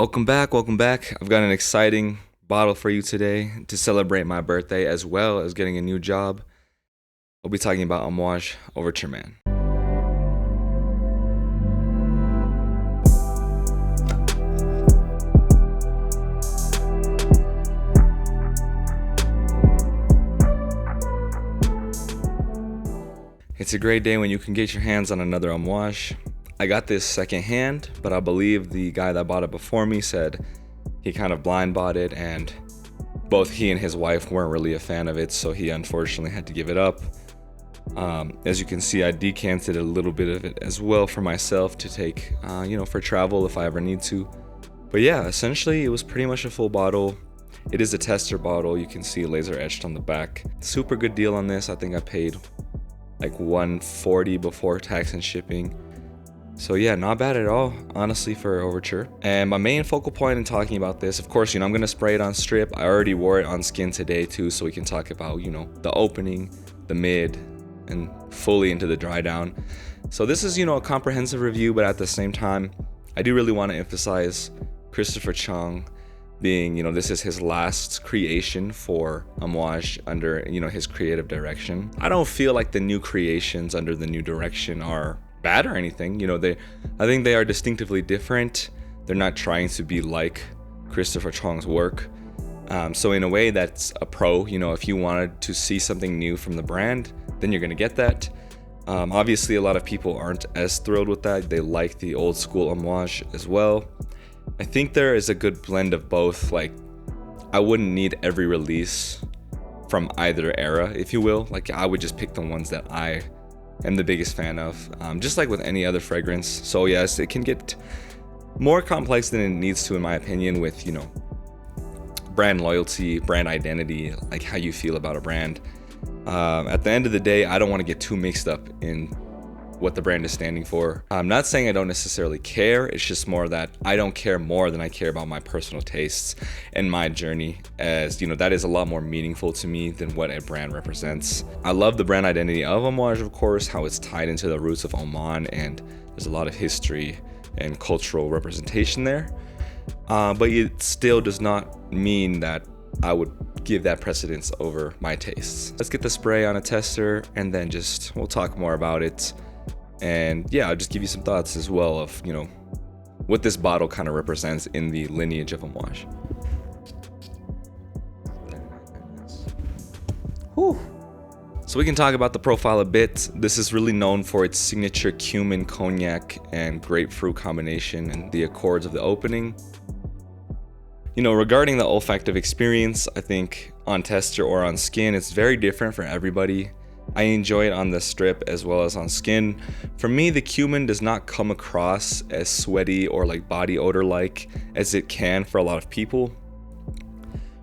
Welcome back, welcome back. I've got an exciting bottle for you today to celebrate my birthday as well as getting a new job. We'll be talking about Amouage Overture, man. It's a great day when you can get your hands on another Amouage. I got this secondhand, but I believe the guy that bought it before me said he kind of blind bought it, and both he and his wife weren't really a fan of it, so he unfortunately had to give it up. As you can see, I decanted a little bit of it as well for myself to take, for travel if I ever need to. But yeah, essentially it was pretty much a full bottle. It is a tester bottle. You can see laser etched on the back. Super good deal on this. I think I paid like $140 before tax and shipping. So yeah, not bad at all, honestly, for Overture. And my main focal point in talking about this, of course, I'm gonna spray it on strip. I already wore it on skin today too, so we can talk about, the opening, the mid, and fully into the dry down. So this is, a comprehensive review, but at the same time, I do really want to emphasize Christopher Chong being, this is his last creation for Amouage under, his creative direction. I don't feel like the new creations under the new direction are bad or anything. I think they are distinctively different. They're not trying to be like Christopher Chong's work. So in a way, that's a pro. If you wanted to see something new from the brand, then you're gonna get that. Obviously, a lot of people aren't as thrilled with that. They like the old school Amouage as well. I think there is a good blend of both. Like, I wouldn't need every release from either era, if you will. Like, I would just pick the ones that I am the biggest fan of, just like with any other fragrance. So yes, it can get more complex than it needs to, in my opinion, with brand loyalty, brand identity, like how you feel about a brand. At the end of the day, I don't want to get too mixed up in what the brand is standing for. I'm not saying I don't necessarily care. It's just more that I don't care more than I care about my personal tastes and my journey, as that is a lot more meaningful to me than what a brand represents. I love the brand identity of Amouage, of course, how it's tied into the roots of Oman, and there's a lot of history and cultural representation there. But it still does not mean that I would give that precedence over my tastes. Let's get the spray on a tester, and then we'll talk more about it. And yeah, I'll just give you some thoughts as well of, what this bottle kind of represents in the lineage of Amouage. Whew. So we can talk about the profile a bit. This is really known for its signature cumin, cognac, and grapefruit combination and the accords of the opening. Regarding the olfactive experience, I think on tester or on skin, it's very different for everybody. I enjoy it on the strip as well as on skin. For me, the cumin does not come across as sweaty or like body odor like as it can for a lot of people.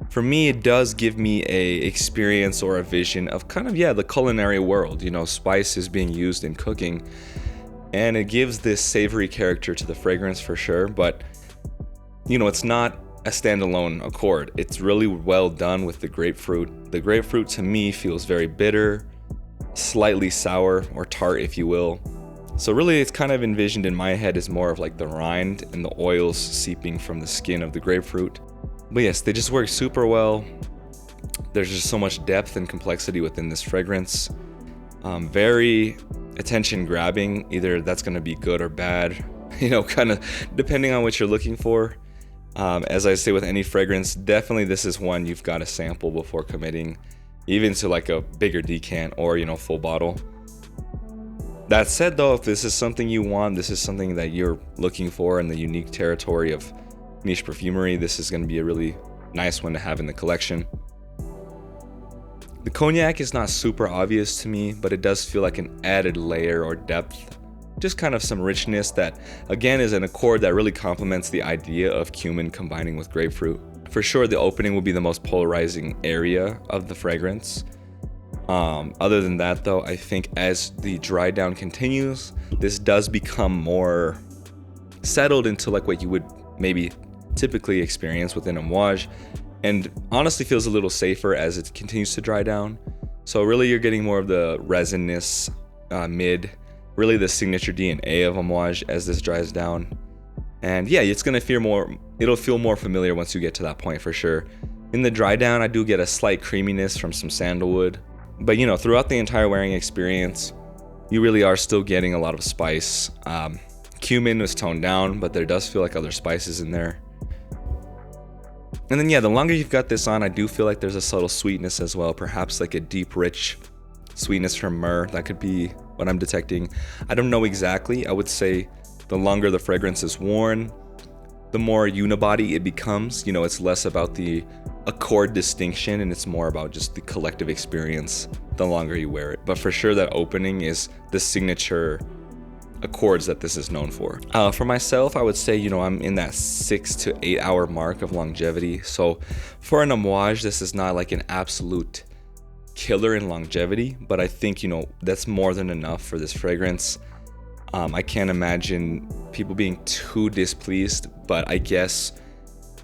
For me, it does give me a experience or a vision of kind of, the culinary world, spices being used in cooking. And it gives this savory character to the fragrance for sure, but it's not a standalone accord. It's really well done with the grapefruit. The grapefruit to me feels very bitter, slightly sour or tart, if you will. So really, it's kind of envisioned in my head as more of like the rind and the oils seeping from the skin of the grapefruit. But yes, they just work super well. There's just so much depth and complexity within this fragrance. Very attention grabbing. Either that's going to be good or bad, kind of depending on what you're looking for. As I say with any fragrance, definitely this is one you've got to sample before committing, even to like a bigger decant or, full bottle. That said though, if this is something you want, this is something that you're looking for in the unique territory of niche perfumery, this is going to be a really nice one to have in the collection. The cognac is not super obvious to me, but it does feel like an added layer or depth. Just kind of some richness that, again, is an accord that really complements the idea of cumin combining with grapefruit. For sure, the opening will be the most polarizing area of the fragrance. Other than that, though, I think as the dry down continues, this does become more settled into like what you would maybe typically experience within Amouage, and honestly feels a little safer as it continues to dry down. So really, you're getting more of the resinness mid, really the signature DNA of Amouage as this dries down. And yeah, it'll feel more familiar once you get to that point for sure. In the dry down, I do get a slight creaminess from some sandalwood. But throughout the entire wearing experience, you really are still getting a lot of spice. Cumin was toned down, but there does feel like other spices in there. And then the longer you've got this on, I do feel like there's a subtle sweetness as well, perhaps like a deep, rich sweetness from myrrh. That could be what I'm detecting. I don't know exactly. I would say the longer the fragrance is worn, the more unibody it becomes. It's less about the accord distinction and it's more about just the collective experience the longer you wear it. But for sure, that opening is the signature accords that this is known for. For myself, I would say, I'm in that 6 to 8 hour mark of longevity. So for an Amouage, this is not like an absolute killer in longevity, but I think, that's more than enough for this fragrance. I can't imagine people being too displeased, but I guess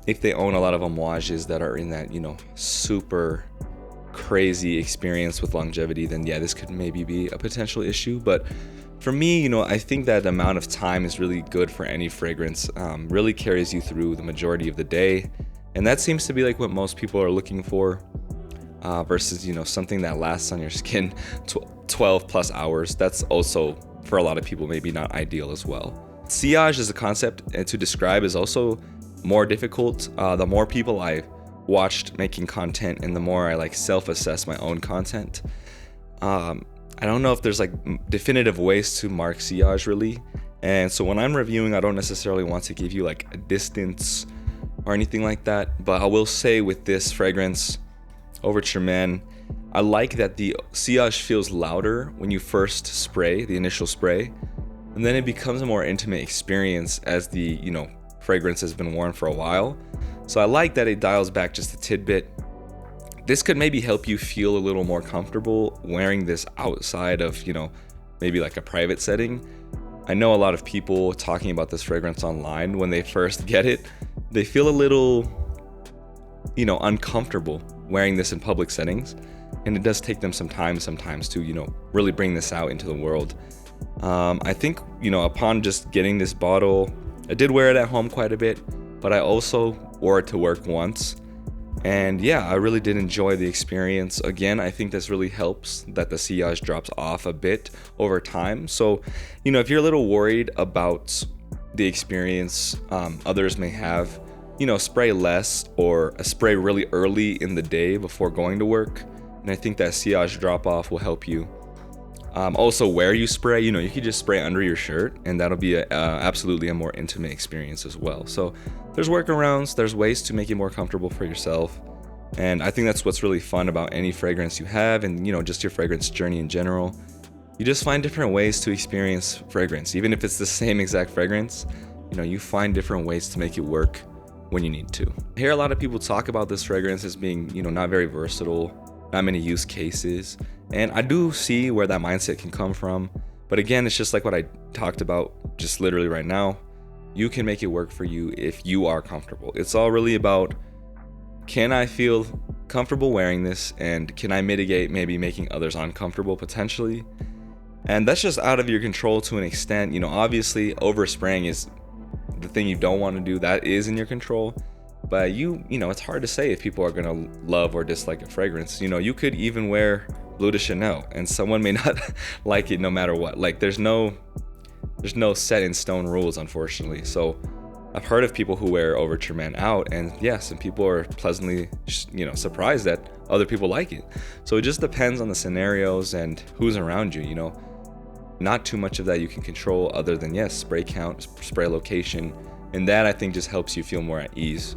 if they own a lot of Amouages that are in that, super crazy experience with longevity, then this could maybe be a potential issue. But for me, I think that the amount of time is really good for any fragrance, really carries you through the majority of the day. And that seems to be like what most people are looking for, versus, something that lasts on your skin 12 plus hours. That's also, for a lot of people, maybe not ideal as well. Sillage as a concept to describe is also more difficult. The more people I watched making content and the more I self-assess my own content, I don't know if there's definitive ways to mark sillage really. And so when I'm reviewing, I don't necessarily want to give you a distance or anything like that. But I will say with this fragrance, Overture Man, I like that the sillage feels louder when you first spray, the initial spray. And then it becomes a more intimate experience as the, fragrance has been worn for a while. So I like that it dials back just a tidbit. This could maybe help you feel a little more comfortable wearing this outside of, maybe a private setting. I know a lot of people talking about this fragrance online, when they first get it, they feel a little, uncomfortable wearing this in public settings. And it does take them some time sometimes to, really bring this out into the world. I think, upon just getting this bottle, I did wear it at home quite a bit, but I also wore it to work once. And I really did enjoy the experience. Again, I think this really helps that the sillage drops off a bit over time. So, if you're a little worried about the experience others may have, spray less or spray really early in the day before going to work. And I think that sillage drop off will help you. Also, where you spray, you could just spray under your shirt and that'll be absolutely a more intimate experience as well. So there's workarounds, there's ways to make it more comfortable for yourself. And I think that's what's really fun about any fragrance you have and, just your fragrance journey in general. You just find different ways to experience fragrance. Even if it's the same exact fragrance, you find different ways to make it work when you need to. I hear a lot of people talk about this fragrance as being, not very versatile, not many use cases. And I do see where that mindset can come from. But again, it's just like what I talked about just literally right now. You can make it work for you if you are comfortable. It's all really about, can I feel comfortable wearing this? And can I mitigate maybe making others uncomfortable potentially? And that's just out of your control to an extent. Obviously overspraying is the thing you don't want to do. That is in your control. But it's hard to say if people are going to love or dislike a fragrance. You could even wear Bleu de Chanel and someone may not like it no matter what. There's no set in stone rules, unfortunately. So I've heard of people who wear Overture Man out and some people are pleasantly, surprised that other people like it. So it just depends on the scenarios and who's around you, Not too much of that you can control other than, spray count, spray location. And that I think just helps you feel more at ease.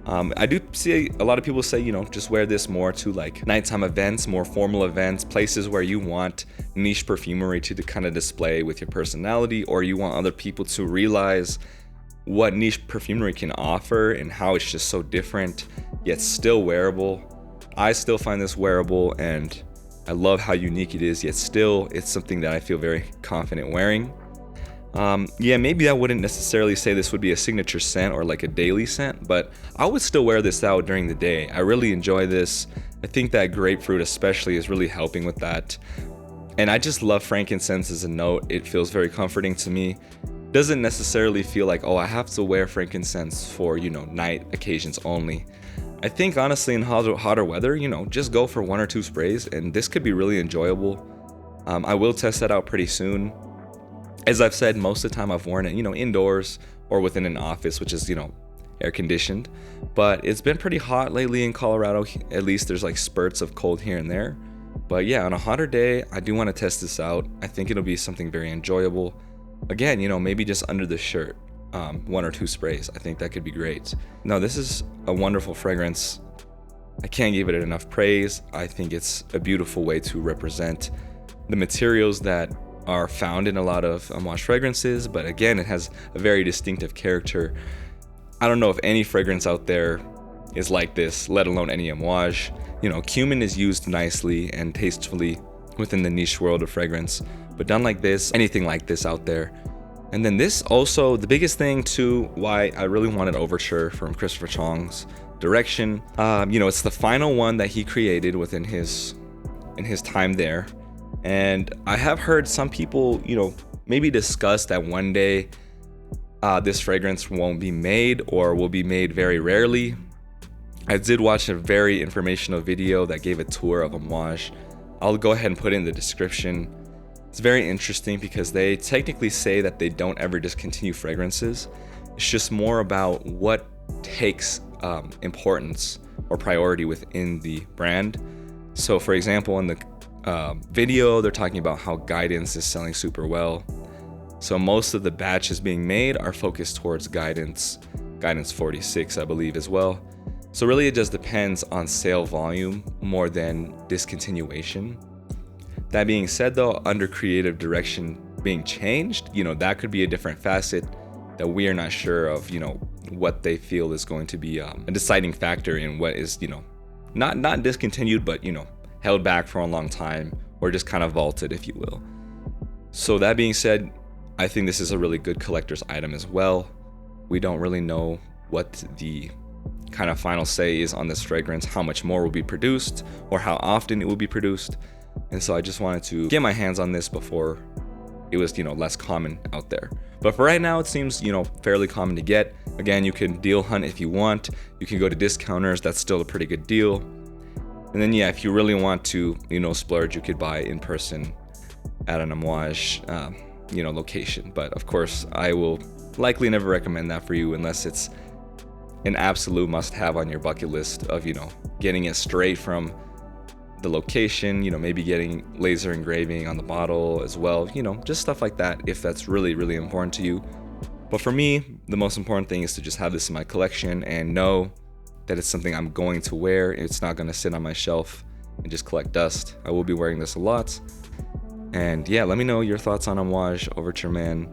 I do see a lot of people say, just wear this more to nighttime events, more formal events, places where you want niche perfumery to kind of display with your personality, or you want other people to realize what niche perfumery can offer and how it's just so different, yet still wearable. I still find this wearable and I love how unique it is, yet still it's something that I feel very confident wearing. Maybe I wouldn't necessarily say this would be a signature scent or a daily scent, but I would still wear this out during the day. I really enjoy this. I think that grapefruit especially is really helping with that. And I just love frankincense as a note. It feels very comforting to me. doesn't necessarily feel like, oh, I have to wear frankincense for, night occasions only. I think honestly in hotter weather, just go for 1 or 2 sprays, and this could be really enjoyable. I will test that out pretty soon. As I've said, most of the time I've worn it, indoors or within an office, which is, air conditioned. But it's been pretty hot lately in Colorado. At least there's like spurts of cold here and there. But yeah, on a hotter day, I do want to test this out. I think it'll be something very enjoyable. Again, maybe just under the shirt, 1 or 2 sprays. I think that could be great. No, this is a wonderful fragrance. I can't give it enough praise. I think it's a beautiful way to represent the materials that are found in a lot of Amouage fragrances, but again, it has a very distinctive character. I don't know if any fragrance out there is like this, let alone any Amouage. Cumin is used nicely and tastefully within the niche world of fragrance, but done like this, anything like this out there. And then this also, the biggest thing too, why I really wanted Overture from Christopher Chong's direction. It's the final one that he created in his time there. And I have heard some people, maybe discuss that one day this fragrance won't be made or will be made very rarely. I did watch a very informational video that gave a tour of Amouage. I'll go ahead and put it in the description. It's very interesting because they technically say that they don't ever discontinue fragrances. It's just more about what takes importance or priority within the brand. So for example, in the video, they're talking about how Guidance is selling super well. So most of the batches being made are focused towards Guidance 46, I believe, as well. So really it just depends on sale volume more than discontinuation. That being said though, under creative direction being changed, that could be a different facet that we are not sure of, what they feel is going to be a deciding factor in what is, not discontinued, but, held back for a long time or just kind of vaulted, if you will. So that being said, I think this is a really good collector's item as well. We don't really know what the kind of final say is on this fragrance, how much more will be produced or how often it will be produced. And so I just wanted to get my hands on this before it was, less common out there. But for right now, it seems, fairly common to get. Again, you can deal hunt if you want. You can go to discounters. That's still a pretty good deal. And then, yeah, if you really want to, splurge, you could buy in person at an Amouage, location. But of course, I will likely never recommend that for you unless it's an absolute must-have on your bucket list of, getting it straight from the location, maybe getting laser engraving on the bottle as well, just stuff like that if that's really, really important to you. But for me, the most important thing is to just have this in my collection and know that it's something I'm going to wear. It's not going to sit on my shelf and just collect dust. I will be wearing this a lot. And yeah, let me know your thoughts on Amouage Overture Man.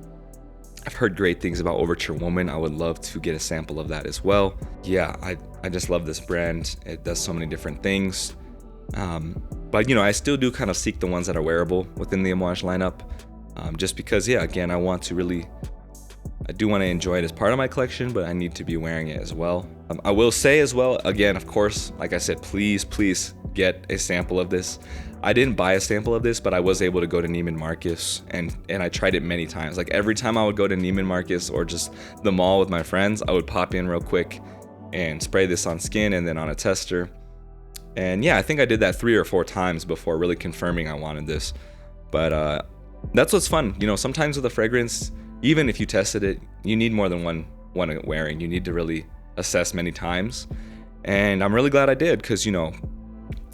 I've heard great things about Overture Woman. I would love to get a sample of that as well. Yeah, I just love this brand. It does so many different things. But I still do kind of seek the ones that are wearable within the Amouage lineup, just because, yeah, again, I do want to enjoy it as part of my collection, but I need to be wearing it as well. I will say as well, again, of course, like I said, please get a sample of this. I didn't buy a sample of this, but I was able to go to Neiman Marcus and I tried it many times. Like every time I would go to Neiman Marcus or just the mall with my friends, I would pop in real quick and spray this on skin and then on a tester. And yeah, I think I did that 3 or 4 times before really confirming I wanted this. But that's what's fun. Sometimes with a fragrance, even if you tested it, you need more than one wearing. You need to really assess many times. And I'm really glad I did because,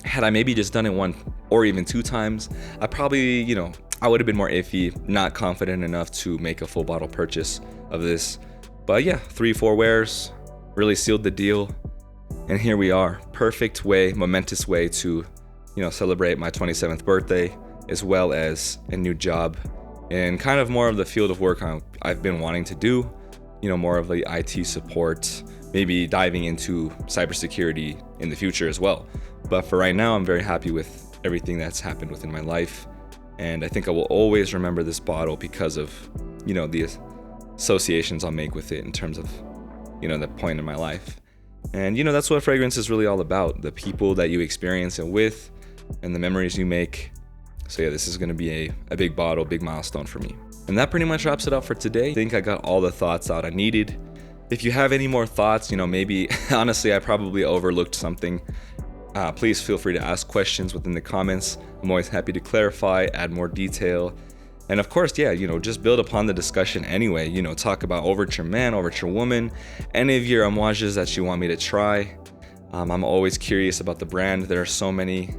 had I maybe just done it 1 or even 2 times, I probably, I would have been more iffy, not confident enough to make a full bottle purchase of this. But yeah, 3-4 wears really sealed the deal. And here we are, perfect way, momentous way to, celebrate my 27th birthday, as well as a new job and kind of more of the field of work I've been wanting to do, more of the IT support, maybe diving into cybersecurity in the future as well. But for right now, I'm very happy with everything that's happened within my life. And I think I will always remember this bottle because of, the associations I'll make with it in terms of, the point in my life. And, that's what fragrance is really all about, the people that you experience it with and the memories you make. So yeah, this is going to be a big bottle, big milestone for me. And that pretty much wraps it up for today. I think I got all the thoughts out I needed. If you have any more thoughts, maybe honestly I probably overlooked something, please feel free to ask questions within the comments. I'm always happy to clarify, add more detail. And of course, just build upon the discussion anyway. Talk about Overture Man, Overture Woman, any of your Amouages that you want me to try. I'm always curious about the brand. There are so many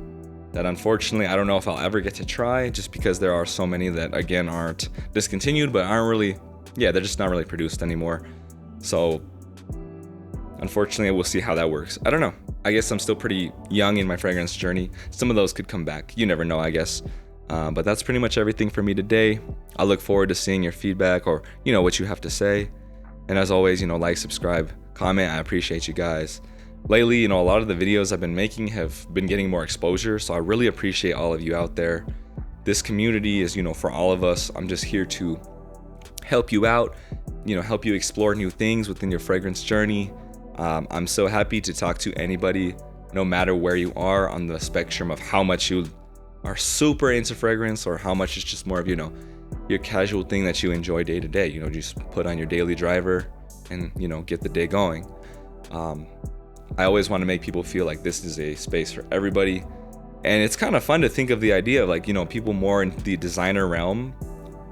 that unfortunately I don't know if I'll ever get to try, just because there are so many that again aren't discontinued, but aren't really, they're just not really produced anymore. So unfortunately we'll see how that works. I don't know. I guess I'm still pretty young in my fragrance journey. Some of those could come back. You never know, I guess. But that's pretty much everything for me today. I look forward to seeing your feedback or, what you have to say. And as always, like, subscribe, comment. I appreciate you guys. Lately, a lot of the videos I've been making have been getting more exposure. So I really appreciate all of you out there. This community is, for all of us. I'm just here to help you out, help you explore new things within your fragrance journey. I'm so happy to talk to anybody, no matter where you are on the spectrum of how much you are super into fragrance or how much it's just more of, your casual thing that you enjoy day to day. Just put on your daily driver and, get the day going. I always want to make people feel like this is a space for everybody. And it's kind of fun to think of the idea of people more in the designer realm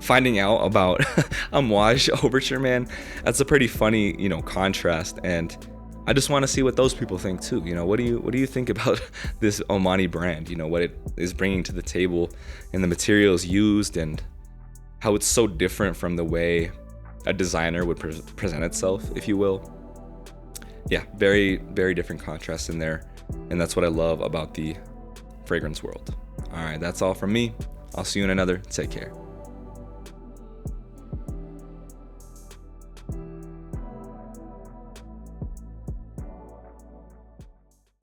finding out about Amouage Overture Man. That's a pretty funny, contrast. And I just want to see what those people think too. What do you think about this Omani brand? What it is bringing to the table and the materials used and how it's so different from the way a designer would present itself, if you will. Yeah, very, very different contrast in there. And that's what I love about the fragrance world. All right, that's all from me. I'll see you in another. Take care.